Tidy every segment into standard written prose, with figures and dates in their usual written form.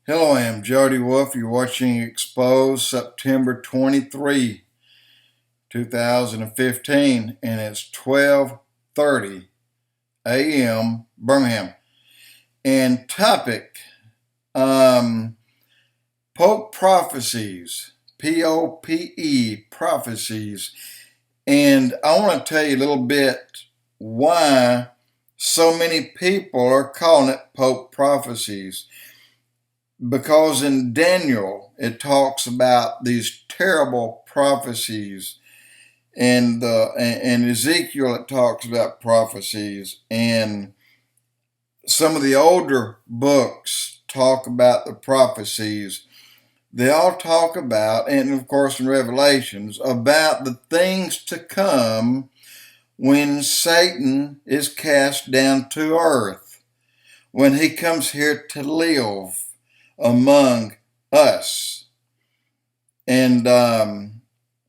Hello, I am Jody Wolf. You're watching Expoz September 23, 2015, and it's 12:30 a.m. Birmingham. And topic, Pope prophecies, P-O-P-E, prophecies. And I want to tell you a little bit why so many people are calling it Pope prophecies. Because in Daniel it talks about these terrible prophecies, and in Ezekiel it talks about prophecies, and some of the older books talk about the prophecies. They all talk about, and of course in Revelations, about the things to come when Satan is cast down to earth, when he comes here to live among us. And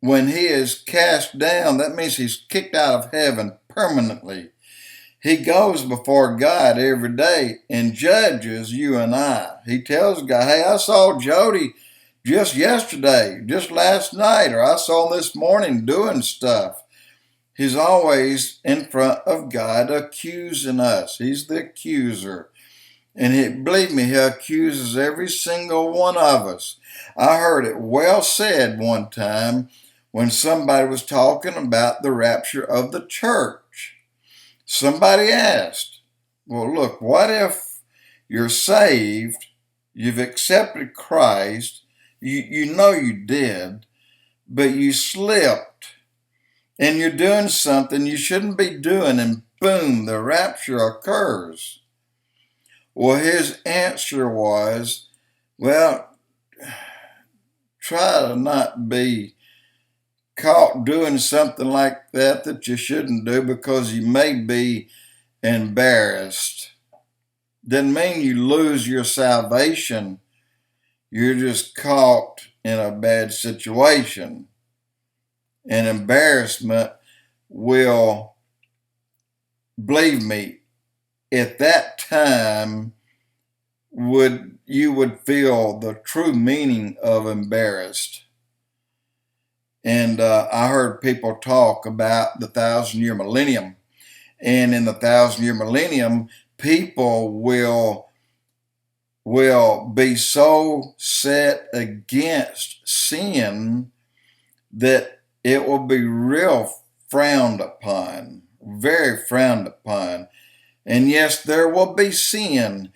when he is cast down, that means he's kicked out of heaven permanently. He goes before God every day and judges you and I. He tells God, hey, I saw Jody just yesterday, just last night, or I saw him this morning doing stuff. He's always in front of God accusing us. He's the accuser. And believe me, he accuses every single one of us. I heard it well said one time when somebody was talking about the rapture of the church. Somebody asked, well, look, what if you're saved, you've accepted Christ, you know you did, but you slipped, and you're doing something you shouldn't be doing, and boom, the rapture occurs. Well, his answer was, well, try to not be caught doing something like that you shouldn't do, because you may be embarrassed. Doesn't mean you lose your salvation. You're just caught in a bad situation. And embarrassment will, believe me, at that time you would feel the true meaning of embarrassed. And I heard people talk about the 1,000-year millennium. And in the 1,000-year millennium, people will be so set against sin that it will be real frowned upon, very frowned upon. And yes, there will be sin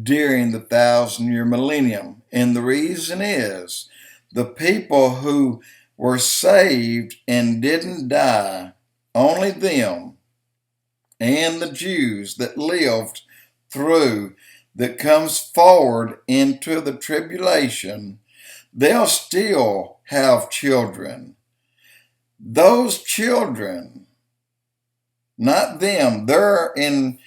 during the 1,000-year millennium. And the reason is the people who were saved and didn't die, only them and the Jews that lived through, that comes forward into the tribulation, they'll still have children. Those children, not them, they're in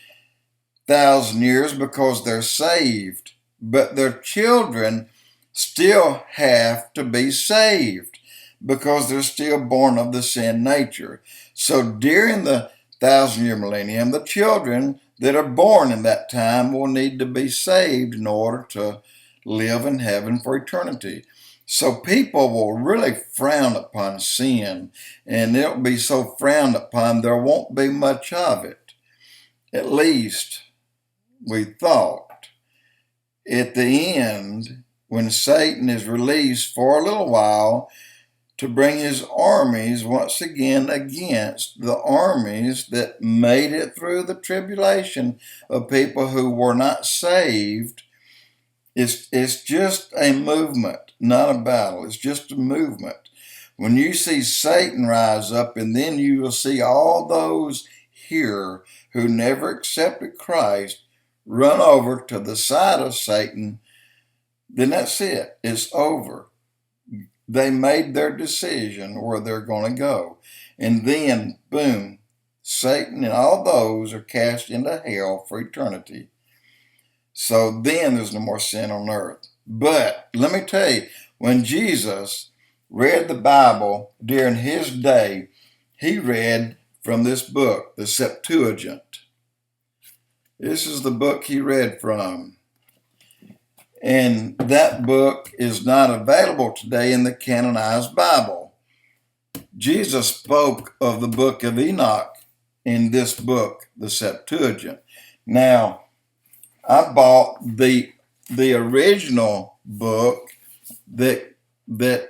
1,000 years because they're saved, but their children still have to be saved because they're still born of the sin nature. So during the 1,000-year millennium, the children that are born in that time will need to be saved in order to live in heaven for eternity. So people will really frown upon sin, and it'll be so frowned upon there won't be much of it. At least we thought. At the end, when Satan is released for a little while to bring his armies once again against the armies that made it through the tribulation of people who were not saved, it's just a movement, not a battle. It's just a movement. When you see Satan rise up, and then you will see all those here who never accepted Christ run over to the side of Satan, then that's it. It's over. They made their decision where they're going to go. And then, boom, Satan and all those are cast into hell for eternity. So then there's no more sin on earth. But let me tell you, when Jesus read the Bible during his day, he read from this book, the Septuagint. This is the book he read from. And that book is not available today in the canonized Bible. Jesus spoke of the book of Enoch in this book, the Septuagint. Now, I bought the original book that the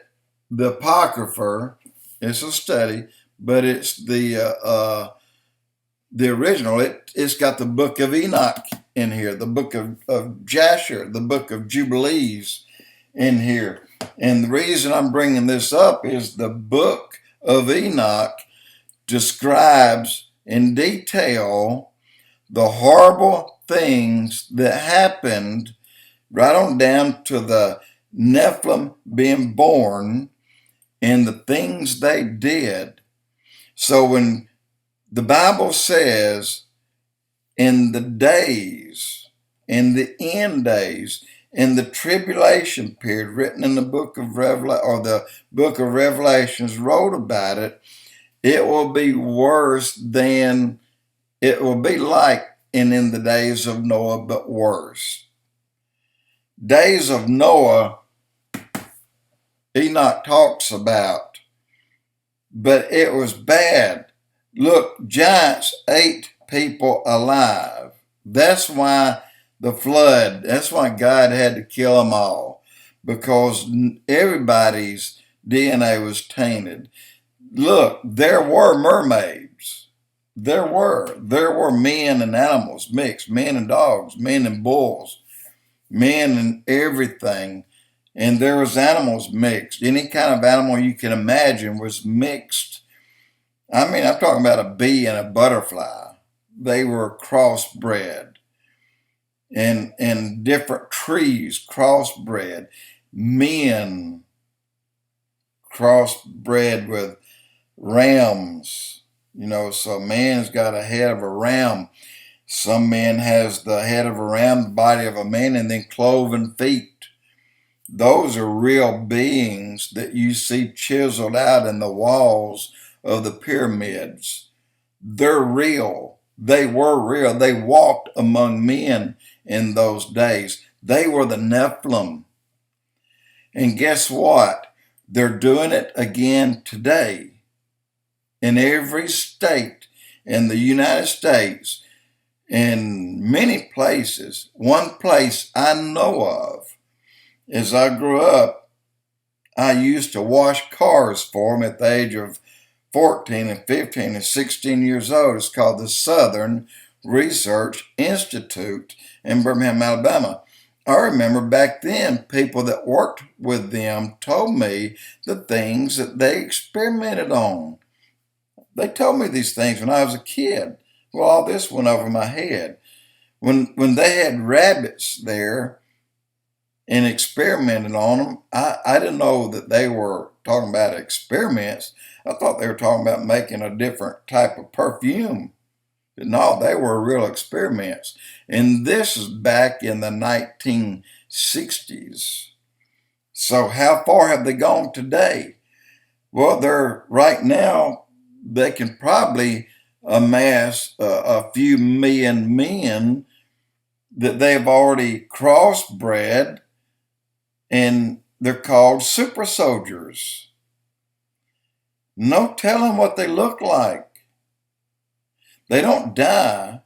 Apocrypha. It's a study, but it's the original. It's got the book of Enoch in here, the book of Jasher, the book of Jubilees in here. And the reason I'm bringing this up is the book of Enoch describes in detail the horrible things that happened, right on down to the Nephilim being born and the things they did. So when the Bible says in the days, in the end days, in the tribulation period, written in the book of Revelation, or the book of Revelations wrote about it, it will be worse than, it will be like in the days of Noah, but worse. Days of Noah, Enoch talks about, but it was bad. Look, giants ate people alive. That's why the flood, that's why God had to kill them all, because everybody's DNA was tainted. Look, there were mermaids. There were men and animals mixed, men and dogs, men and bulls, men and everything. And there was animals mixed. Any kind of animal you can imagine was mixed. I mean, I'm talking about a bee and a butterfly. They were crossbred. And different trees crossbred. Men crossbred with rams. You know, so man's got a head of a ram. Some man has the head of a ram, the body of a man, and then cloven feet. Those are real beings that you see chiseled out in the walls of the pyramids. They're real. They were real. They walked among men in those days. They were the Nephilim. And guess what? They're doing it again today. In every state in the United States, in many places. One place I know of, as I grew up, I used to wash cars for them at the age of 14 and 15 and 16 years old. It's called the Southern Research Institute in Birmingham, Alabama. I remember back then, people that worked with them told me the things that they experimented on. They told me these things when I was a kid. Well, all this went over my head. When they had rabbits there and experimented on them, I didn't know that they were talking about experiments. I thought they were talking about making a different type of perfume. But no, they were real experiments. And this is back in the 1960s. So how far have they gone today? Well, they're right now, they can probably amass a few million men that they've already crossbred, and they're called super soldiers. No telling what they look like. They don't die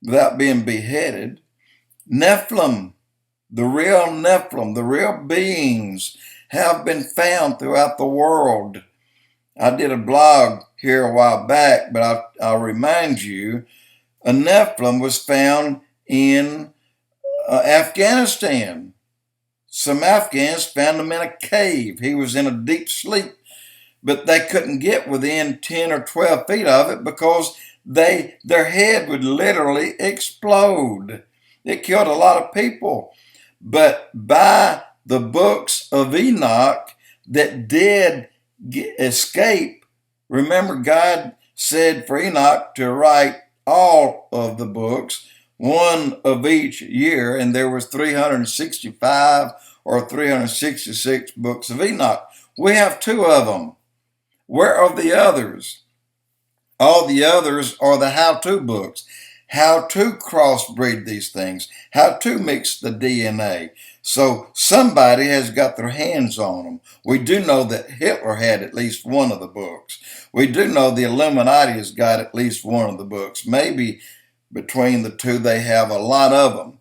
without being beheaded. Nephilim, the real beings have been found throughout the world. I did a blog here a while back, but I'll remind you, a Nephilim was found in Afghanistan. Some Afghans found him in a cave. He was in a deep sleep, but they couldn't get within 10 or 12 feet of it because their head would literally explode. It killed a lot of people. But by the books of Enoch that did escape, remember God said for Enoch to write all of the books, one of each year, and there was 365 or 366 books of Enoch. We have 2 of them. Where are the others? All the others are the how-to books. how to crossbreed these things, how to mix the DNA. So somebody has got their hands on them. We do know that Hitler had at least one of the books. We do know the Illuminati has got at least one of the books. Maybe between the two, they have a lot of them.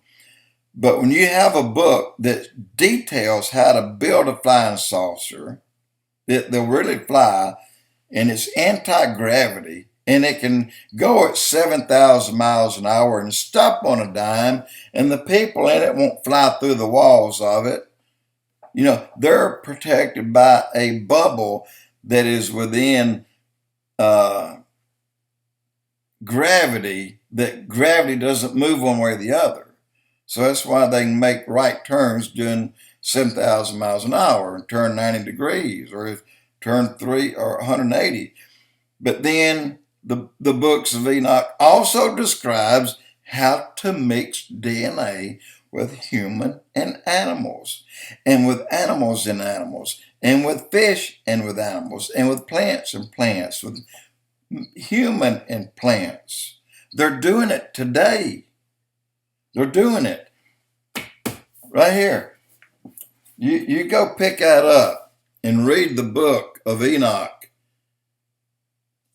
But when you have a book that details how to build a flying saucer, that they'll really fly, and it's anti-gravity, and it can go at 7,000 miles an hour and stop on a dime, and the people in it won't fly through the walls of it. You know, they're protected by a bubble that is within gravity, that gravity doesn't move one way or the other. So that's why they can make right turns doing 7,000 miles an hour and turn 90 degrees or turn 3 or 180. But then the books of Enoch also describes how to mix DNA with human and animals, and with animals and animals, and with fish and with animals, and with plants and plants, with human and plants. They're doing it today. They're doing it right here. You go pick that up and read the book of Enoch.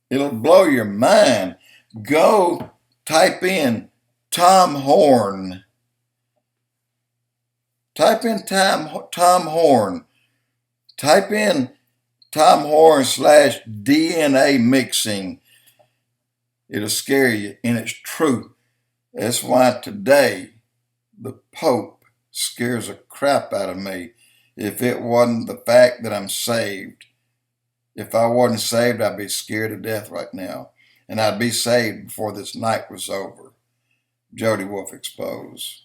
It'll blow your mind. Go type in Tom Horn. Type in Tom Horn. Type in Tom Horn /DNA mixing. It'll scare you, and it's true. That's why today the Pope scares the crap out of me. If it wasn't the fact that I'm saved. If I wasn't saved, I'd be scared to death right now. And I'd be saved before this night was over. Jody Wolf Expoz.